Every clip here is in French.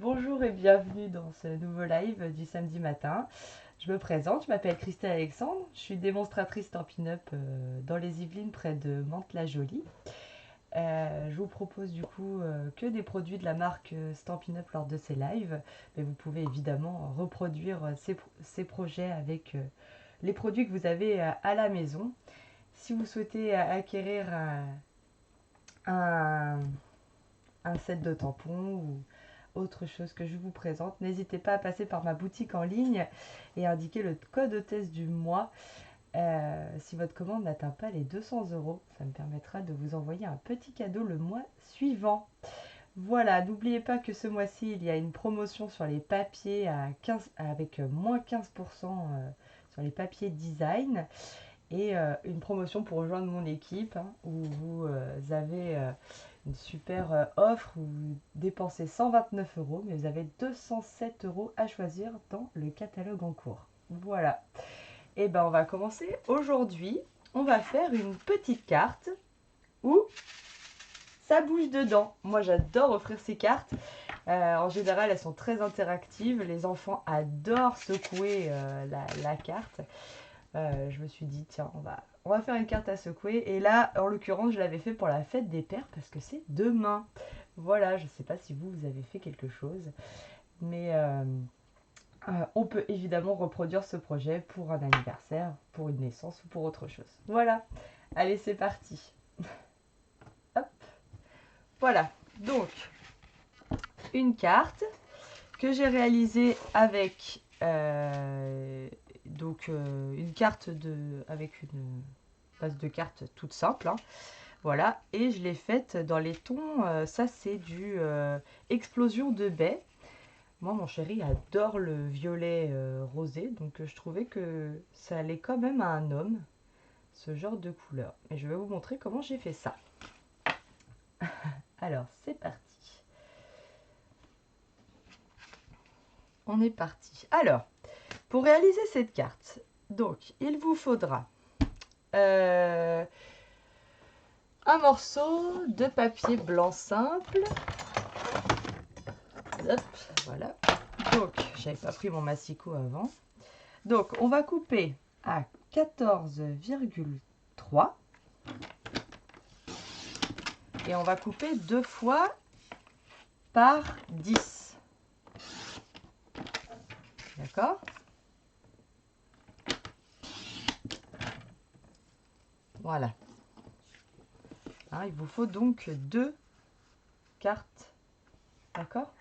Bonjour et bienvenue dans ce nouveau live du samedi matin. Je me présente, je m'appelle Christelle Alexandre, je suis démonstratrice Stampin' Up dans les Yvelines près de Mantes-la-Jolie. Je vous propose du coup que des produits de la marque Stampin' Up lors de ces lives, mais vous pouvez évidemment reproduire ces projets avec les produits que vous avez à la maison. Si vous souhaitez acquérir un, un set de tampons ou autre chose que je vous présente, n'hésitez pas à passer par ma boutique en ligne et indiquer le code hôtesse du mois. Si votre commande n'atteint pas les 200 €, ça me permettra de vous envoyer un petit cadeau le mois suivant. Voilà, n'oubliez pas que ce mois-ci, il y a une promotion sur les papiers avec moins 15% sur les papiers design et une promotion pour rejoindre mon équipe où vous avez une super offre où vous dépensez 129 €, mais vous avez 207 € à choisir dans le catalogue en cours. Voilà. Et ben on va commencer. Aujourd'hui, on va faire une petite carte où ça bouge dedans. Moi, j'adore offrir ces cartes. En général, elles sont très interactives. Les enfants adorent secouer la carte. Je me suis dit, tiens, on va faire une carte à secouer. Et là, en l'occurrence, je l'avais fait pour la fête des pères parce que c'est demain. Voilà, je ne sais pas si vous avez fait quelque chose. Mais on peut évidemment reproduire ce projet pour un anniversaire, pour une naissance ou pour autre chose. Voilà, allez, c'est parti. Hop, voilà. Donc, une carte que j'ai réalisée avec une carte avec une base de cartes toute simple. Voilà, et je l'ai faite dans les tons, ça c'est du explosion de baie. Moi, mon chéri adore le violet rosé, donc je trouvais que ça allait quand même à un homme, ce genre de couleur. Et je vais vous montrer comment j'ai fait ça. Alors, c'est parti. On est parti. Alors, pour réaliser cette carte, donc, il vous faudra un morceau de papier blanc simple. Hop, voilà. Donc, j'avais pas pris mon massicot avant. Donc, on va couper à 14,3 et on va couper 2 fois par 10. D'accord? Voilà. Il vous faut donc 2 cartes. D'accord?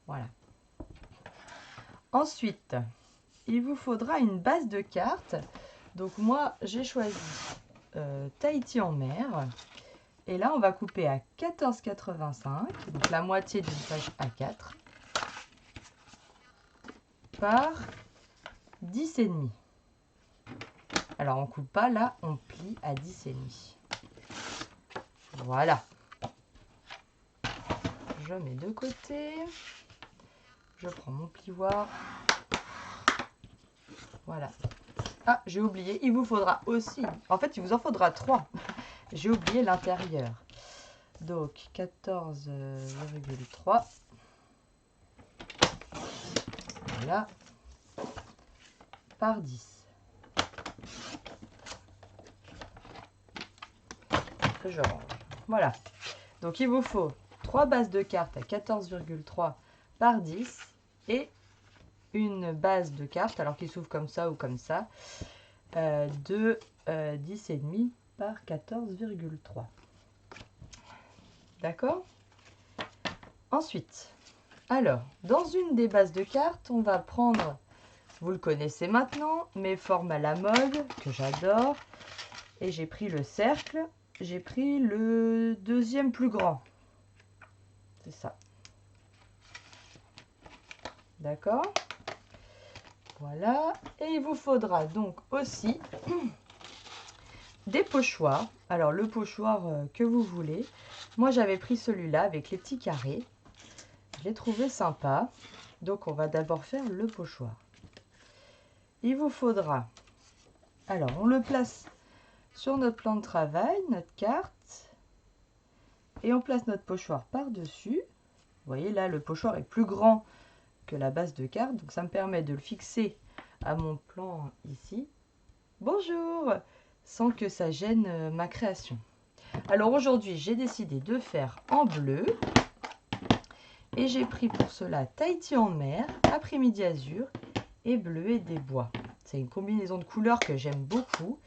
Voilà. Ensuite, il vous faudra une base de cartes. Donc moi, j'ai choisi Tahiti en mer. Et là, on va couper à 14,85, donc la moitié d'une page A4, par 10,5. Alors, on coupe pas, là, on plie à 10,5. Voilà. Je mets de côté. Je prends mon plioir. Voilà. Ah, j'ai oublié, il vous faudra aussi... En fait, il vous en faudra 3. J'ai oublié l'intérieur. Donc, 14,3. Voilà. Par 10. Que je range. Voilà. Donc, il vous faut 3 bases de cartes à 14,3 par 10 et une base de cartes, alors qu'il s'ouvre comme ça ou comme ça, de 10,5 par 14,3. D'accord? Ensuite, alors, dans une des bases de cartes, on va prendre, vous le connaissez maintenant, mes formes à la mode, que j'adore. Et j'ai pris le cercle, j'ai pris le deuxième plus grand. C'est ça. D'accord? Voilà. Et il vous faudra donc aussi des pochoirs. Alors, le pochoir que vous voulez. Moi, j'avais pris celui-là avec les petits carrés. Je l'ai trouvé sympa. Donc, on va d'abord faire le pochoir. Il vous faudra... Alors, on le place sur notre plan de travail, notre carte. Et on place notre pochoir par-dessus. voyez là, le pochoir est plus grand que la base de carte, donc ça me permet de le fixer à mon plan ici. Bonjour! Sans que ça gêne ma création. Alors aujourd'hui, j'ai décidé de faire en bleu. Et j'ai pris pour cela Tahiti en mer, après-midi azur et bleu et des bois. C'est une combinaison de couleurs que j'aime beaucoup.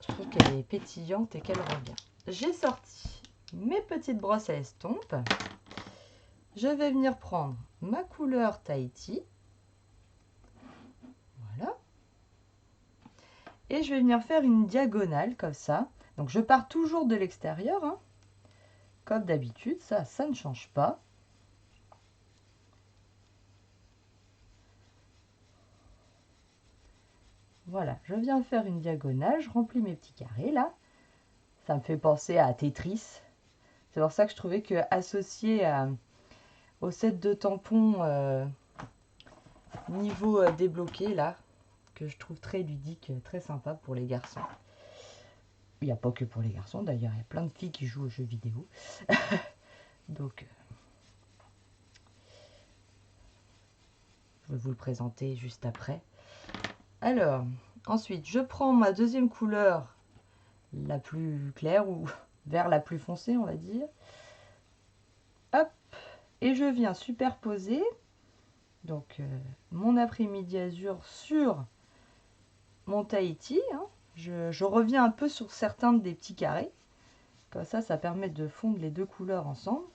Je trouve qu'elle est pétillante et qu'elle revient. J'ai sorti mes petites brosses à estompe. Je vais venir prendre ma couleur Tahiti. Voilà. Et je vais venir faire une diagonale comme ça. Donc je pars toujours de l'extérieur, hein, comme d'habitude, ça ne change pas. Voilà, je viens faire une diagonale, je remplis mes petits carrés là. Ça me fait penser à Tetris. C'est pour ça que je trouvais que associé au set de tampons niveau débloqué là, que je trouve très ludique, très sympa pour les garçons. Il n'y a pas que pour les garçons d'ailleurs, il y a plein de filles qui jouent aux jeux vidéo. Donc, je vais vous le présenter juste après. Alors, ensuite, je prends ma deuxième couleur, la plus claire ou vers la plus foncée, on va dire. Hop, et je viens superposer donc mon après-midi azur sur mon Tahiti. Hein. Je reviens un peu sur certains des petits carrés. Comme ça permet de fondre les deux couleurs ensemble.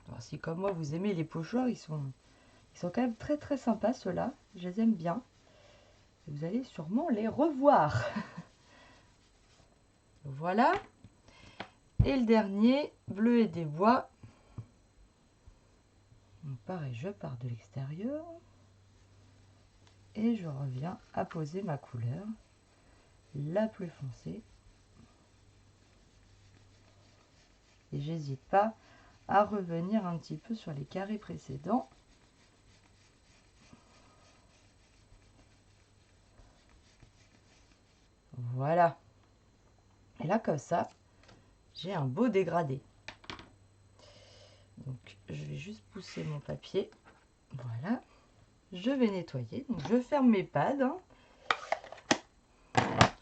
Alors, si comme moi vous aimez les pochoirs, ils sont quand même très sympas ceux-là. Je les aime bien. Vous allez sûrement les revoir. Voilà. Et le dernier, bleu et des bois. Donc pareil, je pars de l'extérieur. Et je reviens à poser ma couleur la plus foncée. Et j'hésite pas à revenir un petit peu sur les carrés précédents. Voilà. Et là, comme ça, j'ai un beau dégradé. Donc, je vais juste pousser mon papier. Voilà. Je vais nettoyer. Donc, je ferme mes pads. Hein.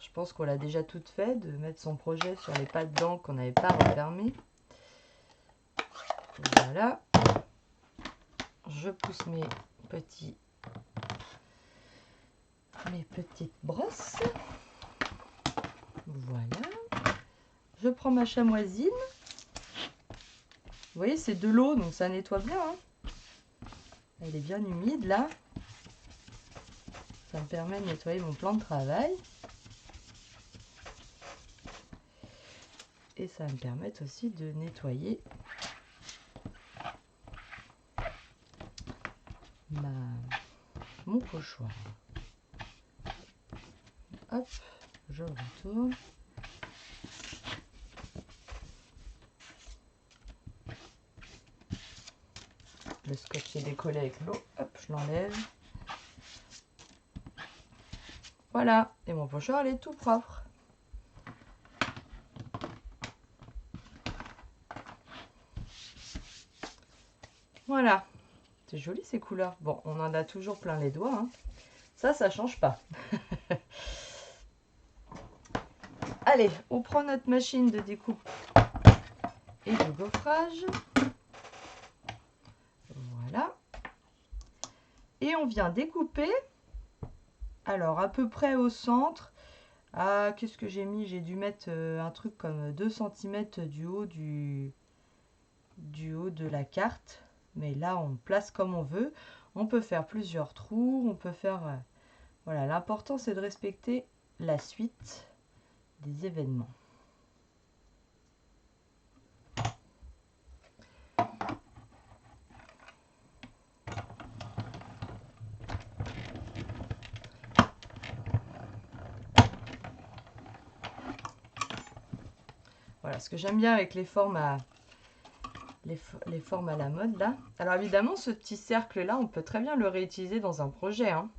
Je pense qu'on l'a déjà toute fait, de mettre son projet sur les pads d'encre qu'on n'avait pas refermé. Voilà. Je pousse mes petites brosses. Voilà. Je prends ma chamoisine. Vous voyez, c'est de l'eau, donc ça nettoie bien. Hein. Elle est bien humide là. Ça me permet de nettoyer mon plan de travail. Et ça va me permettre aussi de nettoyer mon pochoir. Hop, je retourne. Le scotch est décollé avec l'eau. Hop, je l'enlève. Voilà, et mon pochoir, il est tout propre. Voilà, c'est joli ces couleurs. Bon, on en a toujours plein les doigts. Hein. Ça change pas. Allez, on prend notre machine de découpe et de gaufrage. Voilà. Et on vient découper. Alors, à peu près au centre. Ah, qu'est-ce que j'ai mis? J'ai dû mettre un truc comme 2 cm du haut de la carte. Mais là, on place comme on veut. On peut faire plusieurs trous. On peut faire... voilà, l'important, c'est de respecter la suite des événements. Voilà, ce que j'aime bien avec les formes les formes à la mode là. Alors évidemment, ce petit cercle là, on peut très bien le réutiliser dans un projet, hein.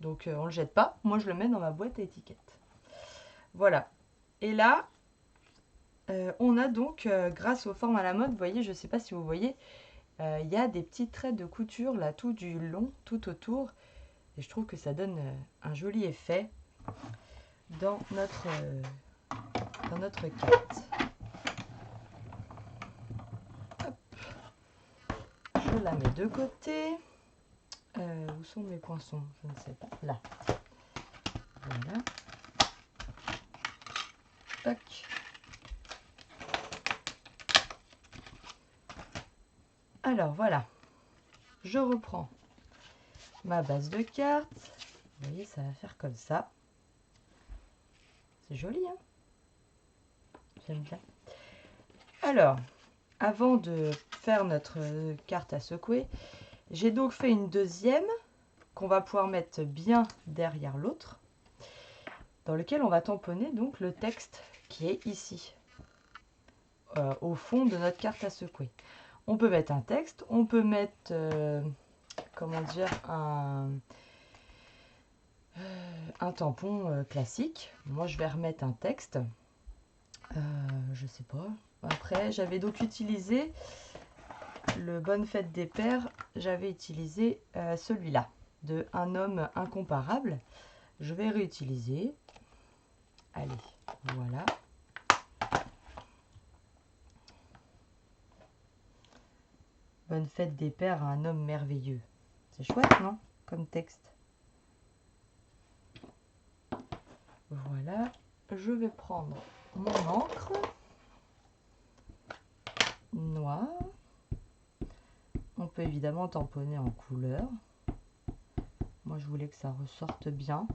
Donc on le jette pas. Moi, je le mets dans ma boîte à étiquettes. Voilà. Et là, on a donc, grâce aux formes à la mode, vous voyez, je ne sais pas si vous voyez, il y a des petits traits de couture là, tout du long, tout autour. Et je trouve que ça donne un joli effet dans notre carte. Hop. Je la mets de côté. Où sont mes poinçons? Je ne sais pas. Là. Voilà. Tac. Alors voilà. Je reprends ma base de carte. Vous voyez, ça va faire comme ça. C'est joli, hein? J'aime bien. Alors, avant de faire notre carte à secouer, j'ai donc fait une deuxième qu'on va pouvoir mettre bien derrière l'autre, dans lequel on va tamponner donc le texte qui est ici, au fond de notre carte à secouer. On peut mettre un texte, on peut mettre, comment dire, un tampon classique. Moi, je vais remettre un texte. Je sais pas. Après, j'avais donc utilisé le Bonne Fête des Pères. J'avais utilisé celui-là, de Un homme incomparable. Je vais réutiliser. Allez, voilà. Bonne Fête des Pères à un homme merveilleux. C'est chouette, non? Comme texte. Voilà. Je vais prendre mon encre noire. On peut évidemment tamponner en couleur. Moi, je voulais que ça ressorte bien.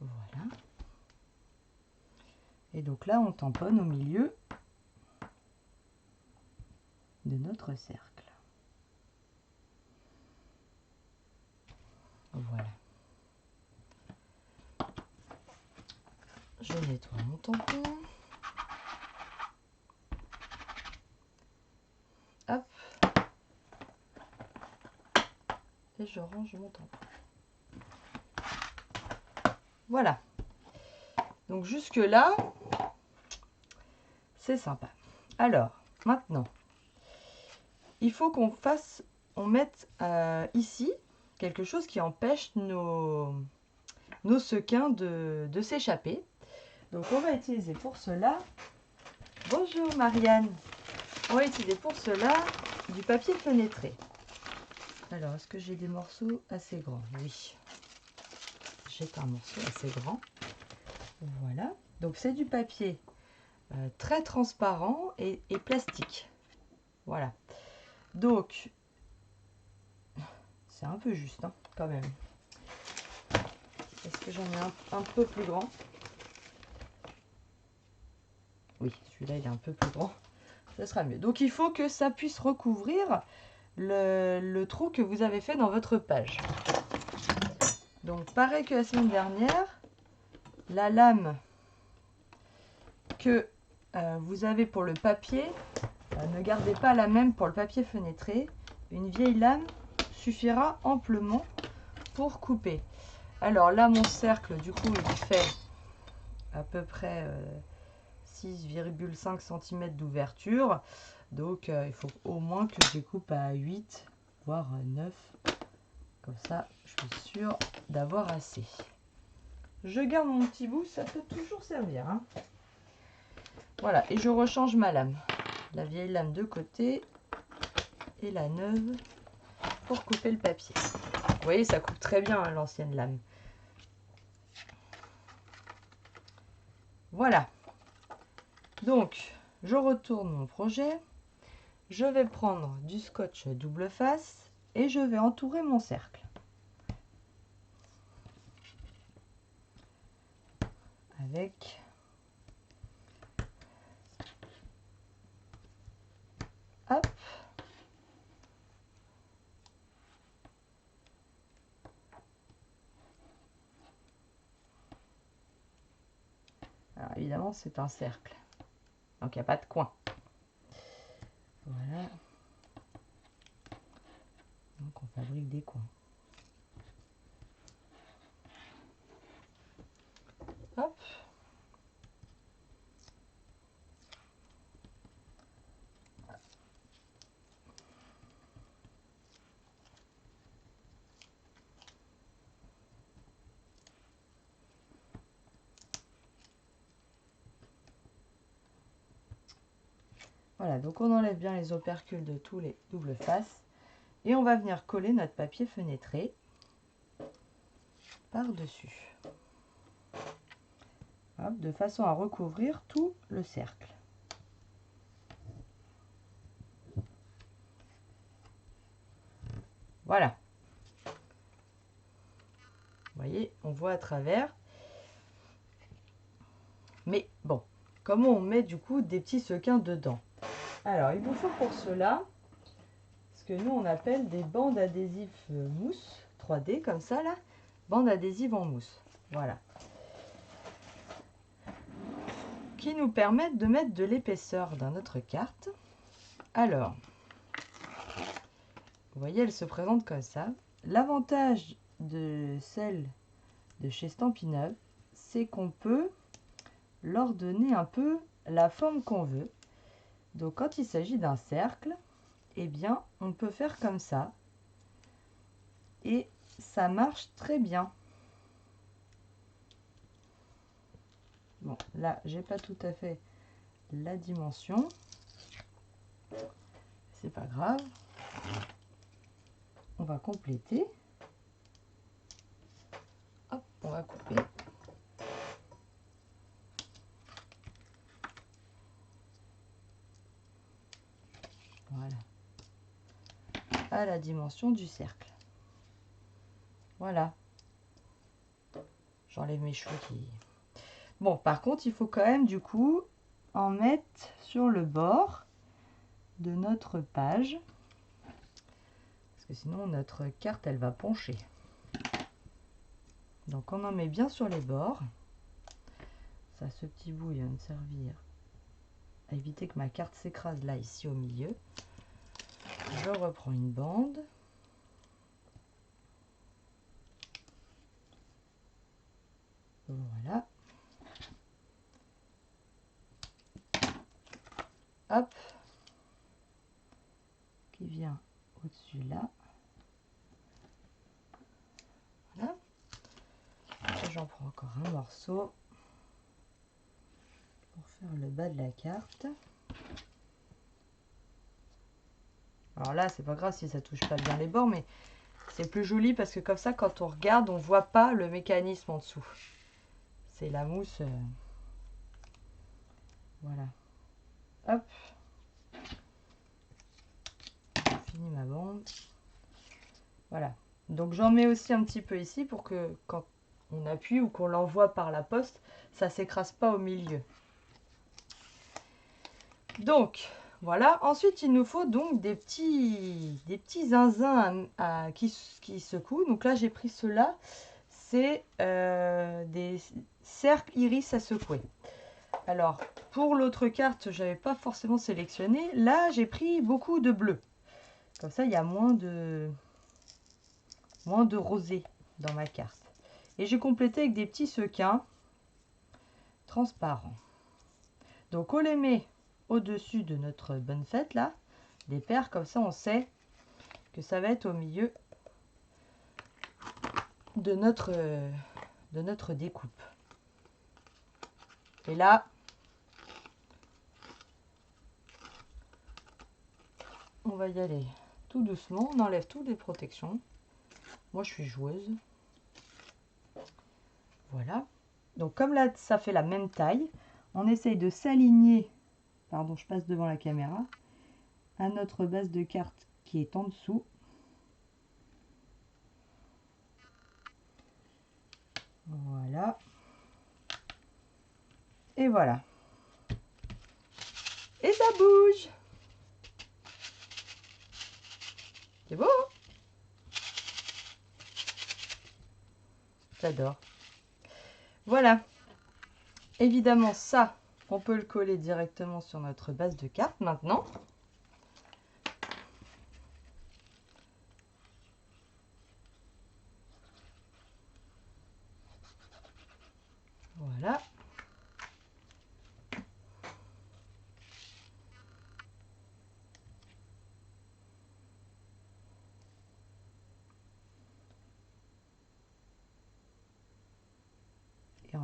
Voilà. Et donc là, on tamponne au milieu de notre cercle. Voilà. Je nettoie mon tampon. Hop. Et je range mon tampon. Voilà. Donc jusque là, c'est sympa. Alors, maintenant, il faut qu'on mette ici quelque chose qui empêche nos sequins de s'échapper. Donc on va utiliser pour cela, bonjour Marianne, on va utiliser pour cela du papier fenêtré. Alors, est-ce que j'ai des morceaux assez grands? Oui, j'ai un morceau assez grand. Voilà, donc c'est du papier très transparent et plastique. Voilà, donc c'est un peu juste, hein, quand même. Est-ce que j'en ai un peu plus grand? Oui, celui-là il est un peu plus grand. Ce sera mieux. Donc il faut que ça puisse recouvrir le trou que vous avez fait dans votre page. Donc pareil que la semaine dernière, la lame que vous avez pour le papier, ne gardez pas la même pour le papier fenêtré. Une vieille lame suffira amplement pour couper. Alors là, mon cercle, du coup, il fait à peu près 6,5 cm d'ouverture. Donc il faut au moins que je découpe à 8, voire 9. Comme ça, je suis sûre d'avoir assez. Je garde mon petit bout, ça peut toujours servir, hein. Voilà, et je rechange ma lame. La vieille lame de côté et la neuve pour couper le papier. Vous voyez, ça coupe très bien, hein, l'ancienne lame. Voilà. Donc, je retourne mon projet. Je vais prendre du scotch double face et je vais entourer mon cercle. Avec hop. Alors évidemment, c'est un cercle. Donc il n'y a pas de coin. Voilà. Donc on fabrique des coins. Hop. Voilà, donc on enlève bien les opercules de tous les doubles faces. Et on va venir coller notre papier fenêtré par-dessus. De façon à recouvrir tout le cercle. Voilà. Vous voyez, on voit à travers. Mais bon, comment on met du coup des petits sequins dedans? Alors, il vous faut pour cela ce que nous on appelle des bandes adhésives mousse 3D, comme ça là. Bandes adhésives en mousse. Voilà. Qui nous permettent de mettre de l'épaisseur dans notre carte. Alors, vous voyez, elle se présente comme ça. L'avantage de celle de chez Stampin' Up, c'est qu'on peut leur donner un peu la forme qu'on veut. Donc quand il s'agit d'un cercle, eh bien on peut faire comme ça. Et ça marche très bien. Bon, là, j'ai pas tout à fait la dimension. C'est pas grave. On va compléter. Hop, on va couper. Voilà. À la dimension du cercle. Voilà. J'enlève mes cheveux qui... Bon, par contre, il faut quand même, du coup, en mettre sur le bord de notre page. Parce que sinon, notre carte, elle va pencher. Donc, on en met bien sur les bords. Ça, ce petit bout, il va me servir à éviter que ma carte s'écrase là, ici, au milieu. Je reprends une bande. Voilà. Hop. Qui vient au-dessus là. Voilà. J'en prends encore un morceau pour faire le bas de la carte. Alors là, c'est pas grave si ça touche pas bien les bords, mais c'est plus joli parce que comme ça, quand on regarde, on voit pas le mécanisme en dessous. C'est la mousse. Voilà. Hop. J'ai fini ma bande. Voilà. Donc j'en mets aussi un petit peu ici pour que quand on appuie ou qu'on l'envoie par la poste, ça s'écrase pas au milieu. Donc voilà. Ensuite, il nous faut donc des petits zinzins qui secouent. Donc là, j'ai pris ceux-là. C'est des cercles iris à secouer. Alors, pour l'autre carte, je n'avais pas forcément sélectionné. Là, j'ai pris beaucoup de bleu. Comme ça, il y a moins de rosé dans ma carte. Et j'ai complété avec des petits sequins transparents. Donc, on les met au-dessus de notre bonne fête, là. Des paires, comme ça, on sait que ça va être au milieu de notre découpe. Et là, on va y aller tout doucement. On enlève toutes les protections. Moi, je suis joueuse. Voilà. Donc, comme là, ça fait la même taille, on essaye de s'aligner, pardon, je passe devant la caméra, à notre base de carte qui est en dessous. Voilà. Et voilà. Et ça bouge. C'est beau, hein? J'adore. Voilà. Évidemment, ça, on peut le coller directement sur notre base de carte maintenant.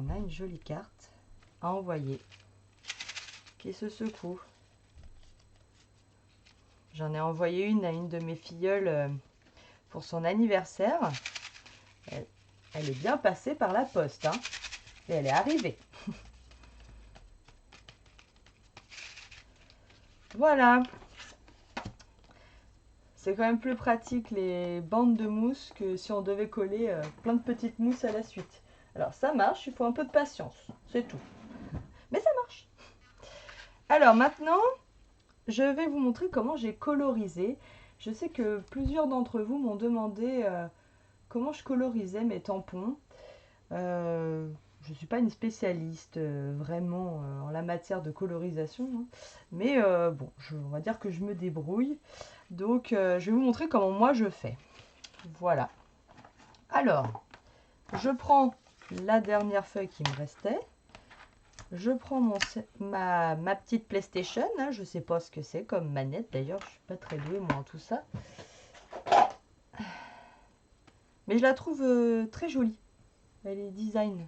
on a une jolie carte à envoyer qui se secoue. J'en ai envoyé une à une de mes filleules pour son anniversaire. Elle est bien passée par la poste, hein, et elle est arrivée. Voilà. C'est quand même plus pratique les bandes de mousse que si on devait coller plein de petites mousses à la suite. Alors ça marche, il faut un peu de patience, c'est tout. Mais ça marche. Alors maintenant, je vais vous montrer comment j'ai colorisé. Je sais que plusieurs d'entre vous m'ont demandé comment je colorisais mes tampons. Je ne suis pas une spécialiste vraiment en la matière de colorisation, hein. Mais bon, on va dire que je me débrouille. Donc je vais vous montrer comment moi je fais. Voilà. Alors, je prends la dernière feuille qui me restait. Je prends ma petite PlayStation, hein, je ne sais pas ce que c'est comme manette d'ailleurs, je ne suis pas très douée moi en tout ça. Mais je la trouve très jolie, elle est design.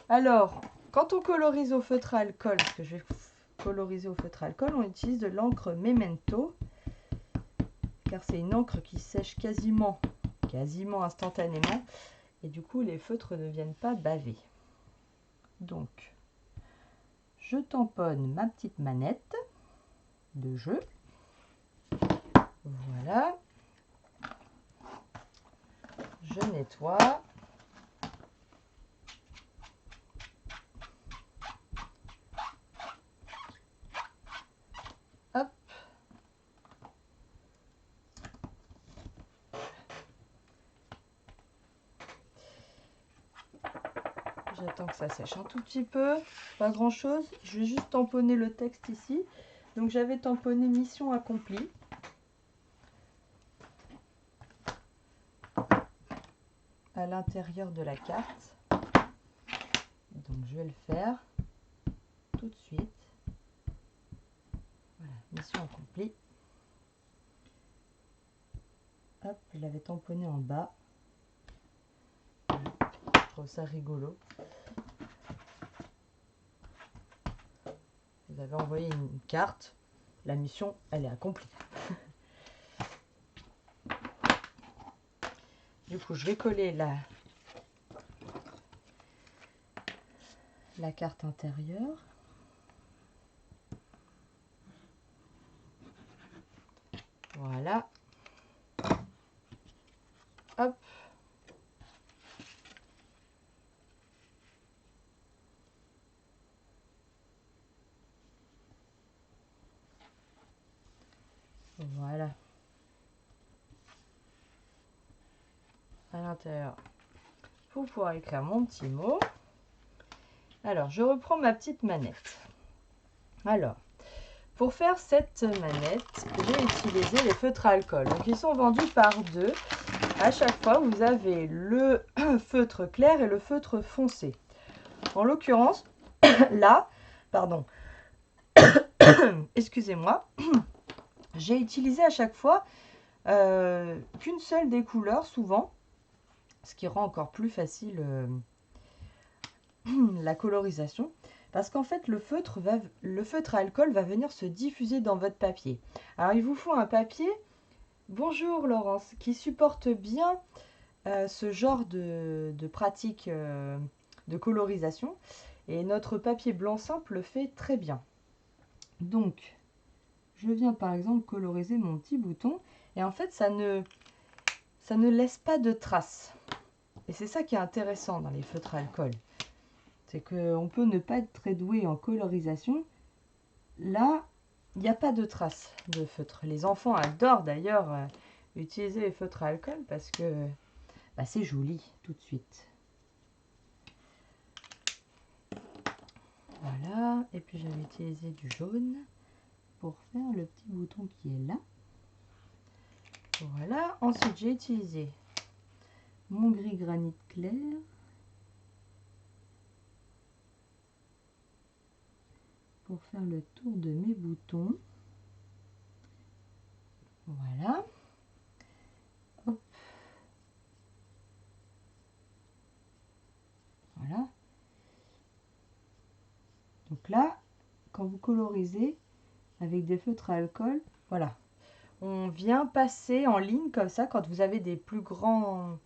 Alors, quand on colorise au feutre à alcool, parce que je vais coloriser au feutre à alcool, on utilise de l'encre Memento, car c'est une encre qui sèche quasiment instantanément, et du coup les feutres ne viennent pas baver. Donc, je tamponne ma petite manette de jeu. Voilà. Je nettoie. Hop. J'attends que ça sèche un tout petit peu. Pas grand chose. Je vais juste tamponner le texte ici. Donc j'avais tamponné mission accomplie. À l'intérieur de la carte. Donc je vais le faire tout de suite. Voilà, mission accomplie. Hop, je l'avais tamponné en bas. Je trouve ça rigolo. Vous avez envoyé une carte. La mission, elle est accomplie. Du coup, je vais coller la carte intérieure. Voilà. Hop. Voilà. À l'intérieur. Pour pouvoir écrire mon petit mot. Alors, je reprends ma petite manette. Alors, pour faire cette manette, j'ai utilisé les feutres à alcool. Donc, ils sont vendus par deux. À chaque fois, vous avez le feutre clair et le feutre foncé. En l'occurrence, là, pardon, excusez-moi, j'ai utilisé à chaque fois qu'une seule des couleurs, souvent, ce qui rend encore plus facile la colorisation. Parce qu'en fait, le feutre à alcool va venir se diffuser dans votre papier. Alors, il vous faut un papier, bonjour Laurence, qui supporte bien ce genre de pratique de colorisation. Et notre papier blanc simple le fait très bien. Donc, je viens par exemple coloriser mon petit bouton. Et en fait, ça ne laisse pas de traces. Et c'est ça qui est intéressant dans les feutres à alcool. C'est qu'on peut ne pas être très doué en colorisation. Là, il n'y a pas de traces de feutre. Les enfants adorent d'ailleurs utiliser les feutres à alcool parce que bah, c'est joli tout de suite. Voilà, et puis j'avais utilisé du jaune pour faire le petit bouton qui est là. Voilà, ensuite j'ai utilisé mon gris granit clair. Pour faire le tour de mes boutons. Voilà. Hop. Voilà. quand vous colorisez avec des feutres à alcool, voilà, on vient passer en ligne comme ça quand vous avez des plus grands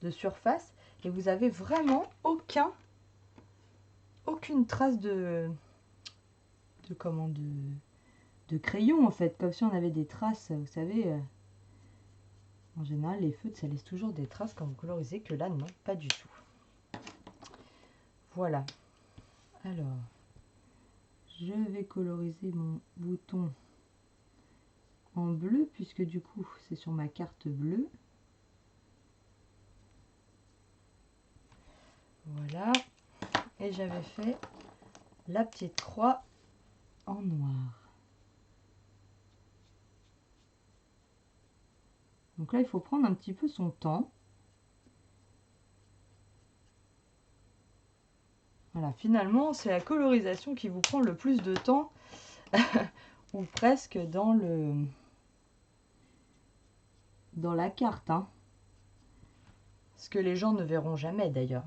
de surface et vous avez vraiment aucune trace de crayon en fait, comme si on avait des traces, vous savez. En général, les feutres, ça laisse toujours des traces quand vous colorisez, que là, non, pas du tout. Voilà. Alors, je vais coloriser mon bouton en bleu, puisque du coup, c'est sur ma carte bleue. Voilà. Et j'avais fait la petite croix en noir. Donc là, il faut prendre un petit peu son temps. Voilà, finalement, c'est la colorisation qui vous prend le plus de temps, ou presque dans la carte, hein. Ce que les gens ne verront jamais d'ailleurs.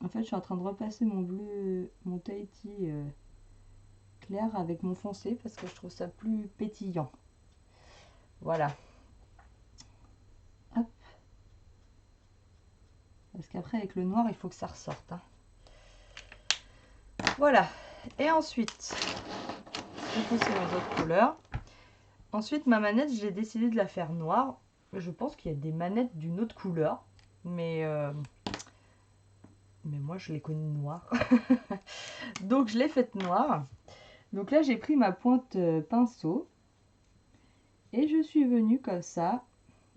En fait, je suis en train de repasser mon bleu, mon Tahiti clair avec mon foncé parce que je trouve ça plus pétillant. Voilà. Hop. Parce qu'après, avec le noir, il faut que ça ressorte, hein. Voilà. Et ensuite, je vais pousser mes autres couleurs. Ensuite, ma manette, j'ai décidé de la faire noire. Je pense qu'il y a des manettes d'une autre couleur. Mais moi, je les connais noires. Donc, je l'ai faite noire. Donc là, j'ai pris ma pointe pinceau. Et je suis venue comme ça.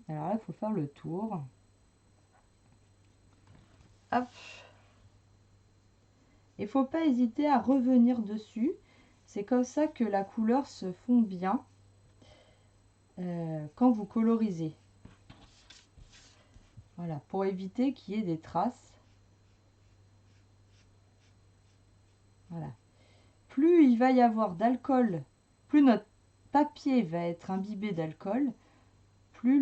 Alors là, il faut faire le tour. Hop. Il ne faut pas hésiter à revenir dessus. C'est comme ça que la couleur se fond bien quand vous colorisez. Voilà, pour éviter qu'il y ait des traces. Voilà. Plus il va y avoir d'alcool, plus notre papier va être imbibé d'alcool, plus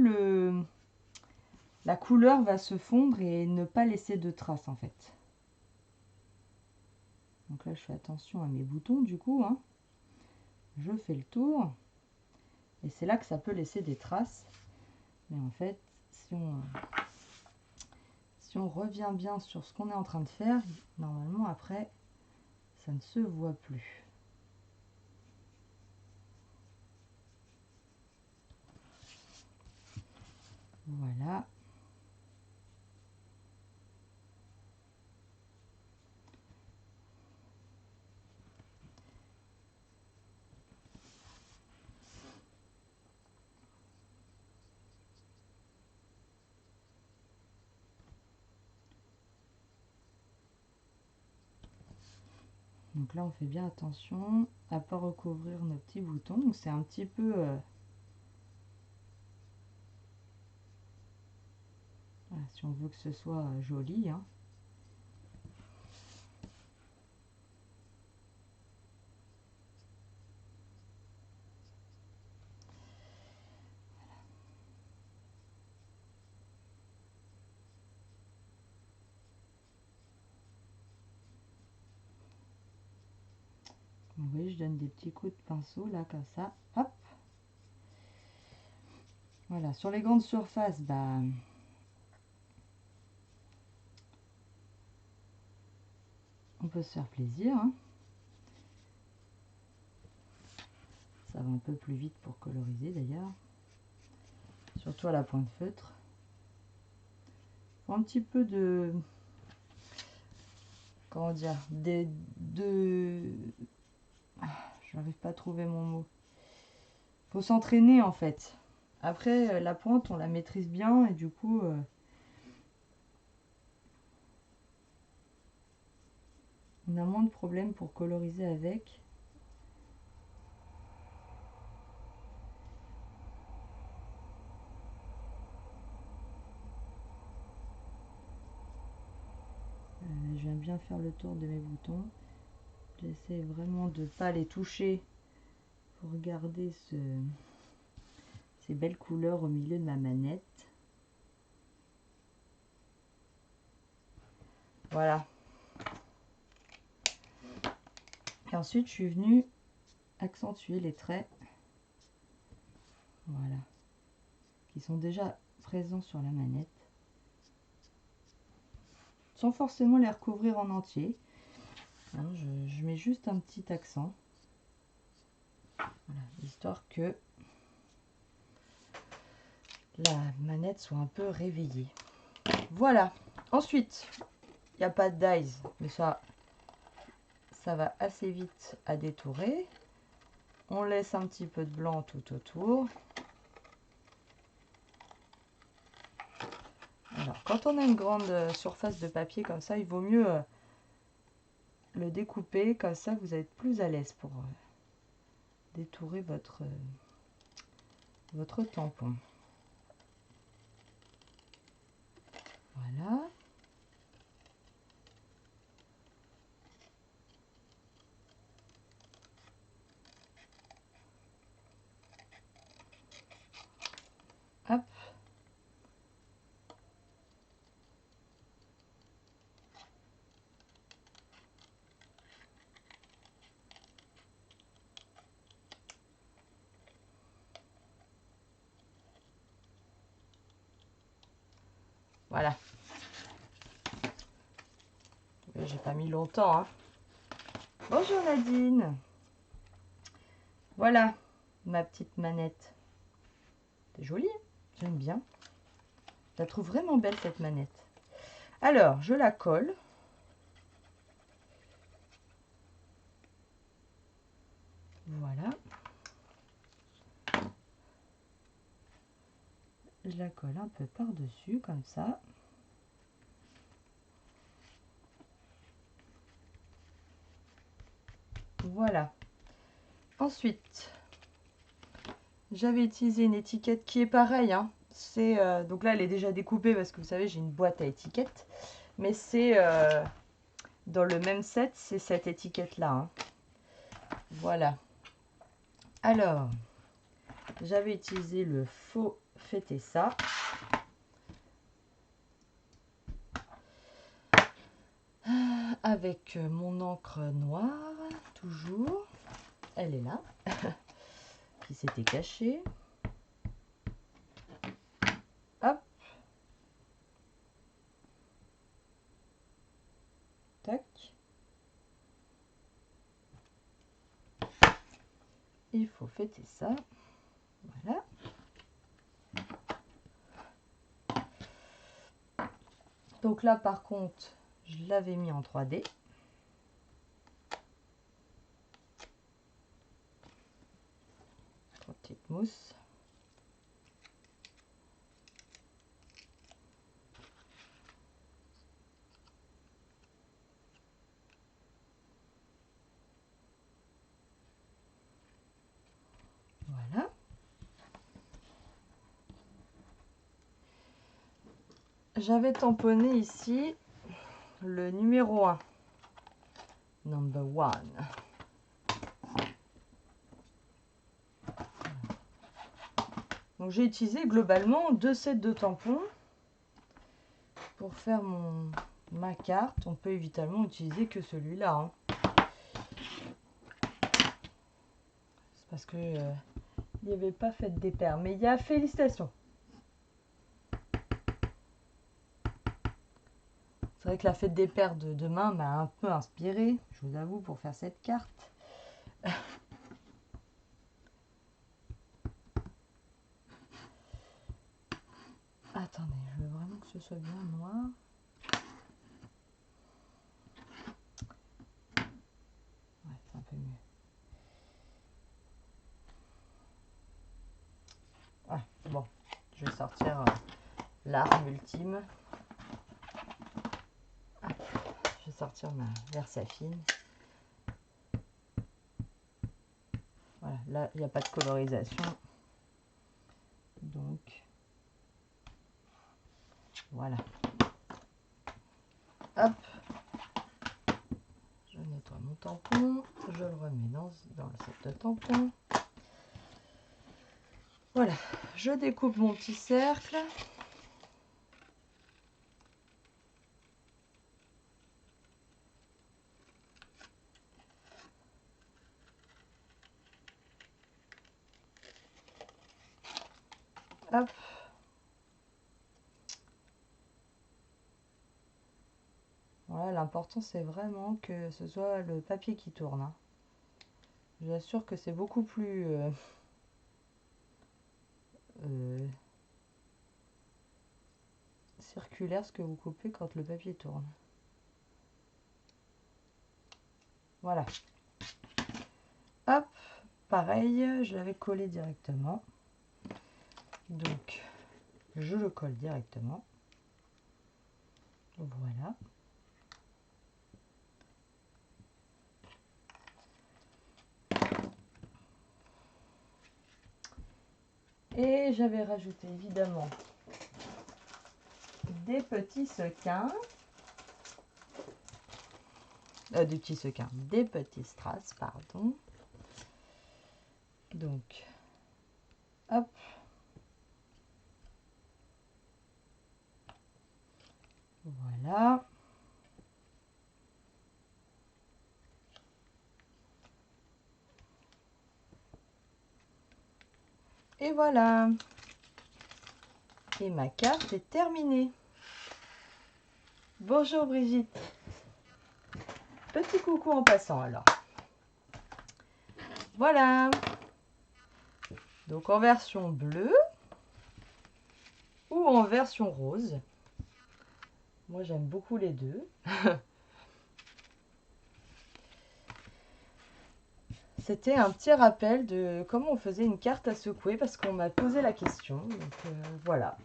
la couleur va se fondre et ne pas laisser de traces en fait. Donc là, je fais attention à mes boutons du coup, hein. Je fais le tour. Et c'est là que ça peut laisser des traces. Mais en fait, si on revient bien sur ce qu'on est en train de faire, normalement après, ça ne se voit plus. Voilà. Donc là, on fait bien attention à ne pas recouvrir nos petits boutons. Donc c'est un petit peu... voilà, si on veut que ce soit joli, hein. Vous voyez, je donne des petits coups de pinceau là comme ça. Hop. Voilà, sur les grandes surfaces, bah, on peut se faire plaisir, hein. Ça va un peu plus vite pour coloriser d'ailleurs. Surtout à la pointe feutre. Faut un petit peu de... comment dire, je n'arrive pas à trouver mon mot. Faut s'entraîner en fait. Après, la pointe, on la maîtrise bien et du coup, on a moins de problèmes pour coloriser avec. J'aime bien faire le tour de mes boutons. J'essaie vraiment de ne pas les toucher pour garder ces belles couleurs au milieu de ma manette. Voilà. Et ensuite, je suis venue accentuer les traits. Voilà. Qui sont déjà présents sur la manette. Sans forcément les recouvrir en entier. Hein, je mets juste un petit accent. Voilà, histoire que la manette soit un peu réveillée. Voilà. Ensuite, il n'y a pas de dies, mais ça va assez vite à détourer. On laisse un petit peu de blanc tout autour. Alors, quand on a une grande surface de papier comme ça, il vaut mieux le découper. Comme ça, vous êtes plus à l'aise pour détourer votre tampon. Voilà. Hop. Voilà. J'ai pas mis longtemps, hein. Bonjour Nadine. Voilà ma petite manette. C'est joli, j'aime bien. Je la trouve vraiment belle cette manette. Alors, je la colle. Voilà. Je la colle un peu par-dessus, comme ça. Voilà. Ensuite, j'avais utilisé une étiquette qui est pareille, hein. C'est donc là, elle est déjà découpée parce que vous savez, j'ai une boîte à étiquettes. Mais c'est dans le même set, c'est cette étiquette-là, hein. Voilà. Alors, j'avais utilisé le faux fêter ça. Avec mon encre noire, toujours. Elle est là. Qui s'était cachée. Hop. Tac. Il faut fêter ça. Voilà. Donc là, par contre, je l'avais mis en 3D. Petite mousse. Voilà. J'avais tamponné ici le numéro 1. Number 1. Donc j'ai utilisé globalement 2 sets de tampons pour faire ma carte. On peut évidemment utiliser que celui-là, hein. C'est parce que il n'y avait pas Fête des Pères, mais il y a félicitations. C'est vrai que la Fête des Pères de demain m'a un peu inspirée, je vous avoue, pour faire cette carte. Attendez, je veux vraiment que ce soit bien noir. Ouais, c'est un peu mieux. Ah, bon, je vais sortir l'arme ultime. Ah, je vais sortir ma Versafine. Voilà, là, il n'y a pas de colorisation. Donc, voilà. Hop. Je nettoie mon tampon. Je le remets dans le set de tampons. Voilà. Je découpe mon petit cercle. Hop. Voilà, l'important c'est vraiment que ce soit le papier qui tourne, hein. Je vous assure que c'est beaucoup plus circulaire ce que vous coupez quand le papier tourne. Voilà. Hop, pareil, je l'avais collé directement. Donc, je le colle directement. Voilà. Et j'avais rajouté évidemment des petits sequins. Des petits sequins, des petits strass, pardon. Donc, hop. Voilà. Et voilà. Et ma carte est terminée. Bonjour Brigitte. Petit coucou en passant alors. Voilà. Donc en version bleue ou en version rose. Moi j'aime beaucoup les deux. C'était un petit rappel de comment on faisait une carte à secouer parce qu'on m'a posé la question. Donc voilà.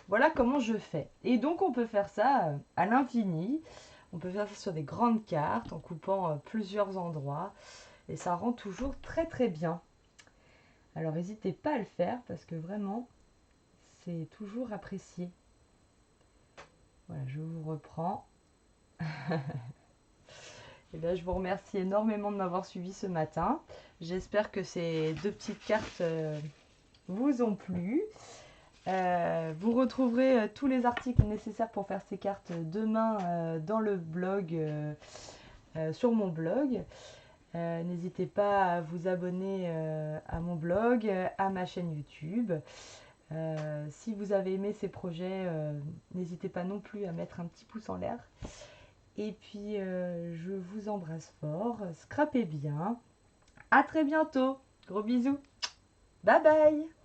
Voilà comment je fais. Et donc on peut faire ça à l'infini. On peut faire ça sur des grandes cartes en coupant plusieurs endroits. Et ça rend toujours très très bien. Alors n'hésitez pas à le faire parce que vraiment c'est toujours apprécié. Voilà, je vous reprends. Et bien, je vous remercie énormément de m'avoir suivi ce matin. J'espère que ces deux petites cartes vous ont plu. Vous retrouverez tous les articles nécessaires pour faire ces cartes demain dans le blog, sur mon blog. N'hésitez pas à vous abonner à mon blog, à ma chaîne YouTube. Si vous avez aimé ces projets, n'hésitez pas non plus à mettre un petit pouce en l'air. Et puis, je vous embrasse fort. Scrapez bien. À très bientôt. Gros bisous. Bye bye.